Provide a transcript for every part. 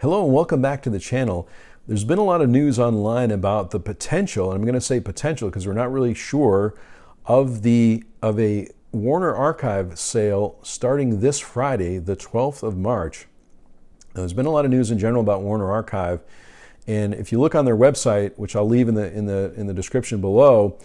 Hello and welcome back to the channel. There's been a lot of news online about the potential, and I'm going to say potential because we're not really sure, of a Warner Archive sale starting this Friday, the 12th of March. Now, there's been a lot of news in general about Warner Archive, and if you look on their website, which I'll leave in the description below,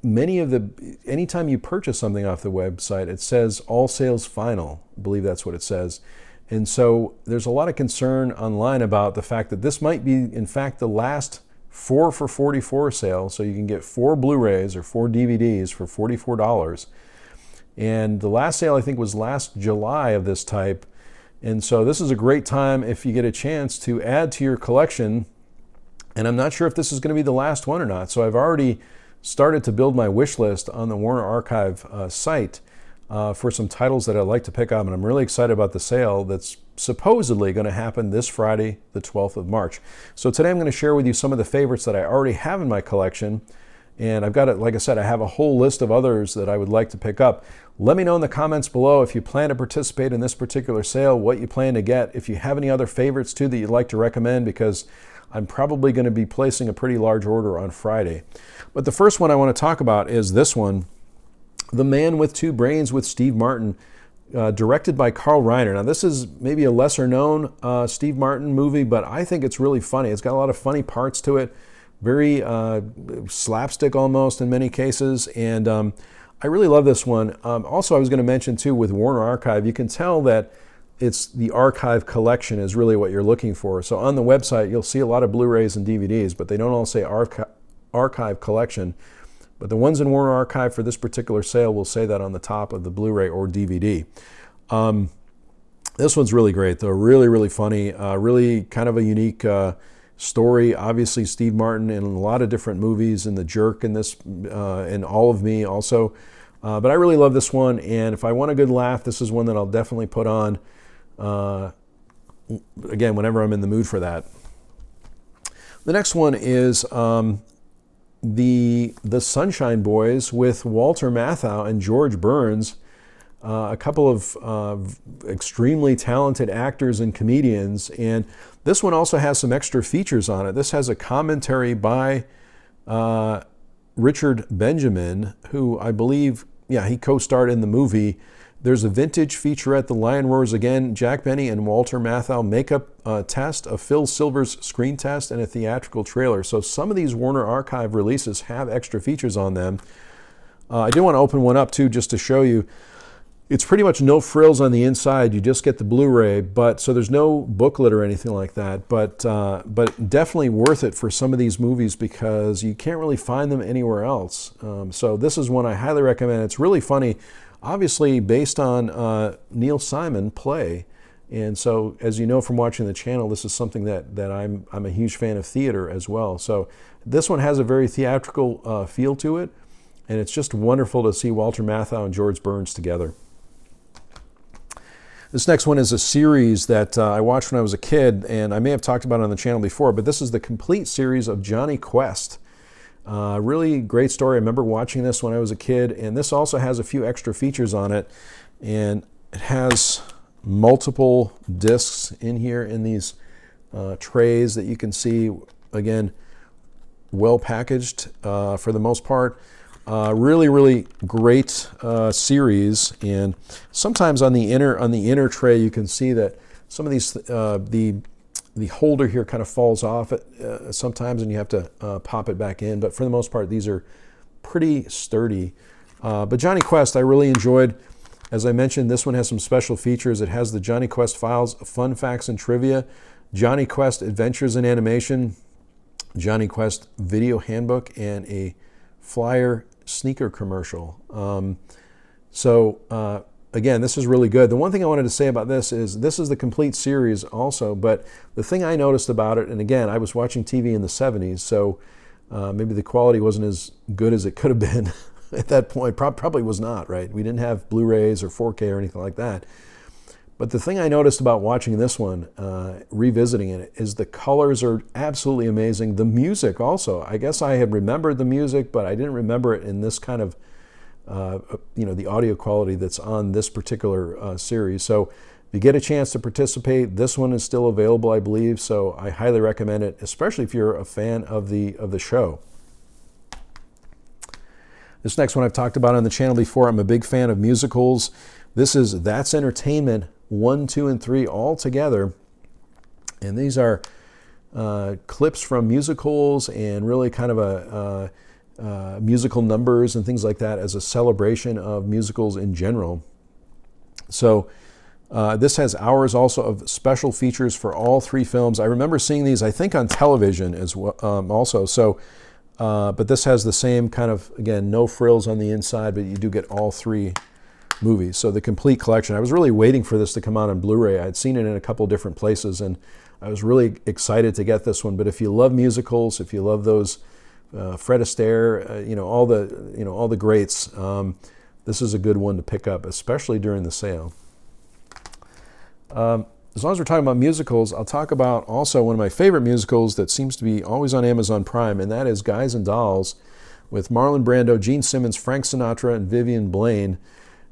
anytime you purchase something off the website, it says all sales final. I believe that's what it says. And so there's a lot of concern online about the fact that this might be, in fact, the last 4 for $44 sale. So you can get 4 Blu-rays or 4 DVDs for $44. And the last sale, I think, was last July of this type. And so this is a great time if you get a chance to add to your collection. And I'm not sure if this is going to be the last one or not. So I've already started to build my wish list on the Warner Archive site for some titles that I'd like to pick up, and I'm really excited about the sale that's supposedly going to happen this Friday, the 12th of March. So today I'm going to share with you some of the favorites that I already have in my collection, and I've got it, like I said, I have a whole list of others that I would like to pick up. Let me know in the comments below if you plan to participate in this particular sale, what you plan to get, if you have any other favorites too that you'd like to recommend, because I'm probably going to be placing a pretty large order on Friday. But the first one I want to talk about is this one, The Man with Two Brains with Steve Martin, directed by Carl Reiner. Now, this is maybe a lesser known Steve Martin movie, but I think it's really funny. It's got a lot of funny parts to it, very slapstick almost in many cases, and I really love this one. Also, I was going to mention too, with Warner Archive, you can tell that it's the archive collection is really what you're looking for. So on the website, you'll see a lot of Blu-rays and DVDs, but they don't all say archive collection. But the ones in Warner Archive for this particular sale will say that on the top of the Blu-ray or DVD. This one's really great, though. Really, really funny. Really kind of a unique story. Obviously, Steve Martin in a lot of different movies, in The Jerk, in this, and All of Me also. But I really love this one, and if I want a good laugh, this is one that I'll definitely put on, again, whenever I'm in the mood for that. The next one is the Sunshine Boys with Walter Matthau and George Burns, a couple of extremely talented actors and comedians. And this one also has some extra features on it. This has a commentary by Richard Benjamin, who I believe, he co-starred in the movie. There's a vintage featurette, The Lion Roars Again, Jack Benny and Walter Matthau makeup test, a Phil Silvers screen test, and a theatrical trailer. So some of these Warner Archive releases have extra features on them. I did want to open one up too, just to show you. It's pretty much no frills on the inside. You just get the Blu-ray, so there's no booklet or anything like that. But definitely worth it for some of these movies because you can't really find them anywhere else. So this is one I highly recommend. It's really funny. Obviously based on Neil Simon play, and so as you know from watching the channel, this is something that I'm a huge fan of theater as well. So this one has a very theatrical feel to it, and it's just wonderful to see Walter Matthau and George Burns together. This next one is a series that I watched when I was a kid, and I may have talked about it on the channel before, but this is the complete series of Johnny Quest. Really great story. I remember watching this when I was a kid, and this also has a few extra features on it, and it has multiple discs in here in these trays that you can see, again, well packaged for the most part. Really, really great series, and sometimes on the inner tray you can see that some of these the holder here kind of falls off sometimes, and you have to pop it back in. But for the most part, these are pretty sturdy. But Johnny Quest, I really enjoyed. As I mentioned, this one has some special features. It has the Johnny Quest Files, Fun Facts and Trivia, Johnny Quest Adventures in Animation, Johnny Quest Video Handbook, and a flyer sneaker commercial. Again, this is really good. The one thing I wanted to say about this is the complete series also, but the thing I noticed about it, and again, I was watching TV in the 70s, so maybe the quality wasn't as good as it could have been at that point. Probably was not, right? We didn't have Blu-rays or 4K or anything like that. But the thing I noticed about watching this one, revisiting it, is the colors are absolutely amazing. The music also. I guess I had remembered the music, but I didn't remember it in this kind of the audio quality that's on this particular series. So If you get a chance to participate, this one is still available, I believe, so I highly recommend it, especially if you're a fan of the show. This next one I've talked about on the channel before. I'm a big fan of musicals. This is That's Entertainment 1, 2, and 3 all together. And these are clips from musicals and really kind of musical numbers and things like that as a celebration of musicals in general. So this has hours also of special features for all 3 films. I remember seeing these, I think, on television as well, also. So, but this has the same kind of, again, no frills on the inside, but you do get all 3 movies. So the complete collection. I was really waiting for this to come out on Blu-ray. I had seen it in a couple different places, and I was really excited to get this one. But if you love musicals, if you love those Fred Astaire, all the greats, this is a good one to pick up, especially during the sale. As long as we're talking about musicals, I'll talk about also one of my favorite musicals that seems to be always on Amazon Prime, and that is Guys and Dolls with Marlon Brando, Gene Simmons, Frank Sinatra, and Vivian Blaine.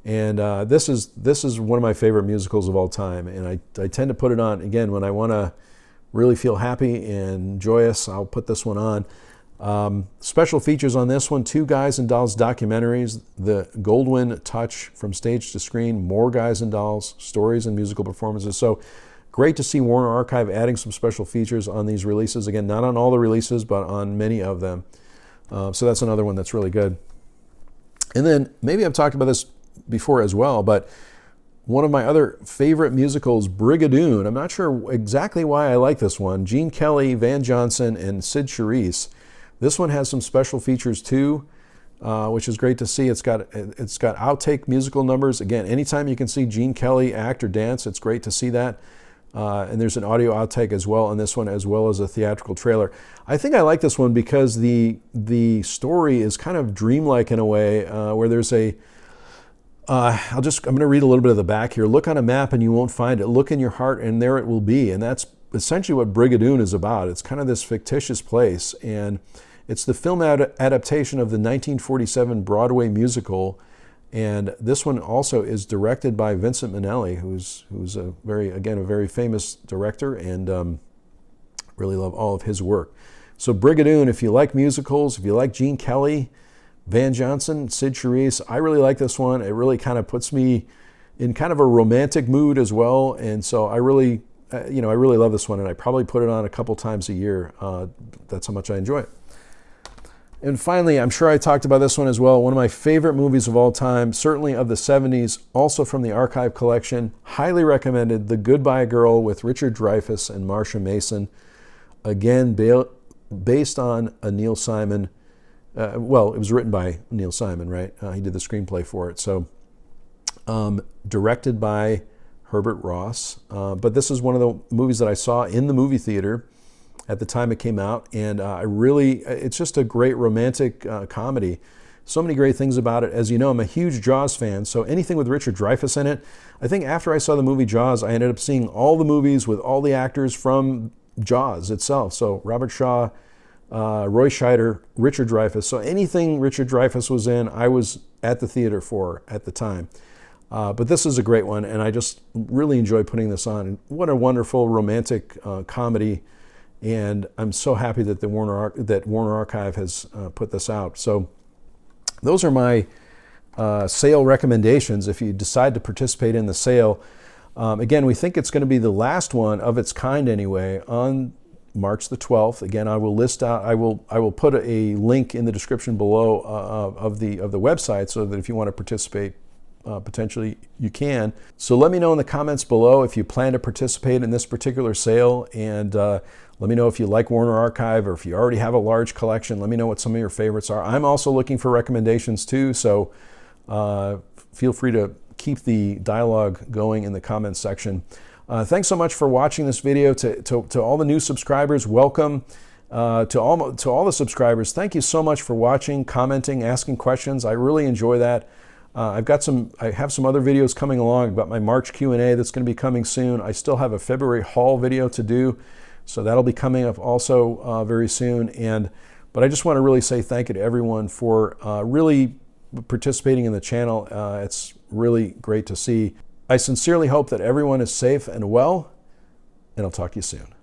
And this is one of my favorite musicals of all time, and I tend to put it on, again, when I want to really feel happy and joyous. I'll put this one on. Special features on this one: 2 Guys and Dolls documentaries, the Goldwyn touch from stage to screen, more Guys and Dolls, stories and musical performances. So great to see Warner Archive adding some special features on these releases. Again, not on all the releases, but on many of them. So that's another one that's really good. And then, maybe I've talked about this before as well, but one of my other favorite musicals, Brigadoon. I'm not sure exactly why I like this one. Gene Kelly, Van Johnson, and Sid Charisse. This one has some special features too, which is great to see. It's got outtake musical numbers. Again, anytime you can see Gene Kelly act or dance, it's great to see that. And there's an audio outtake as well on this one, as well as a theatrical trailer. I think I like this one because the story is kind of dreamlike in a way, where there's a I'm going to read a little bit of the back here. Look on a map and you won't find it. Look in your heart and there it will be. And that's essentially what Brigadoon is about. It's kind of this fictitious place, and it's the film adaptation of the 1947 Broadway musical. And this one also is directed by Vincent Minnelli, who's a very famous director, and really love all of his work. So Brigadoon, if you like musicals, if you like Gene Kelly, Van Johnson, Sid Charisse, I really like this one. It really kind of puts me in kind of a romantic mood as well, and so I really love this one, and I probably put it on a couple times a year. That's how much I enjoy it. And finally, I'm sure I talked about this one as well, one of my favorite movies of all time, certainly of the 70s, also from the Archive collection. Highly recommended, The Goodbye Girl with Richard Dreyfuss and Marsha Mason. Again, based on a Neil Simon, it was written by Neil Simon, right? He did the screenplay for it. So directed by Herbert Ross. But this is one of the movies that I saw in the movie theater at the time it came out, and it's just a great romantic comedy. So many great things about it. As you know, I'm a huge Jaws fan, so anything with Richard Dreyfuss in it. I think after I saw the movie Jaws, I ended up seeing all the movies with all the actors from Jaws itself. So Robert Shaw, Roy Scheider, Richard Dreyfuss. So anything Richard Dreyfuss was in, I was at the theater for at the time. But this is a great one, and I just really enjoy putting this on. And what a wonderful romantic comedy, and I'm so happy that Warner Archive has put this out. So those are my sale recommendations if you decide to participate in the sale. Again, we think it's going to be the last one of its kind anyway on March the 12th. Again, I will put a link in the description below of the website, so that if you want to participate, potentially you can. So let me know in the comments below if you plan to participate in this particular sale, and let me know if you like Warner Archive, or if you already have a large collection. Let me know what some of your favorites are. I'm also looking for recommendations too, so feel free to keep the dialogue going in the comments section. Thanks so much for watching this video. To all the new subscribers, welcome. To all the subscribers, thank you so much for watching, commenting, asking questions. I really enjoy that. I have some other videos coming along about my March Q&A that's going to be coming soon. I still have a February haul video to do, so that'll be coming up also very soon. But I just want to really say thank you to everyone for really participating in the channel. It's really great to see. I sincerely hope that everyone is safe and well, and I'll talk to you soon.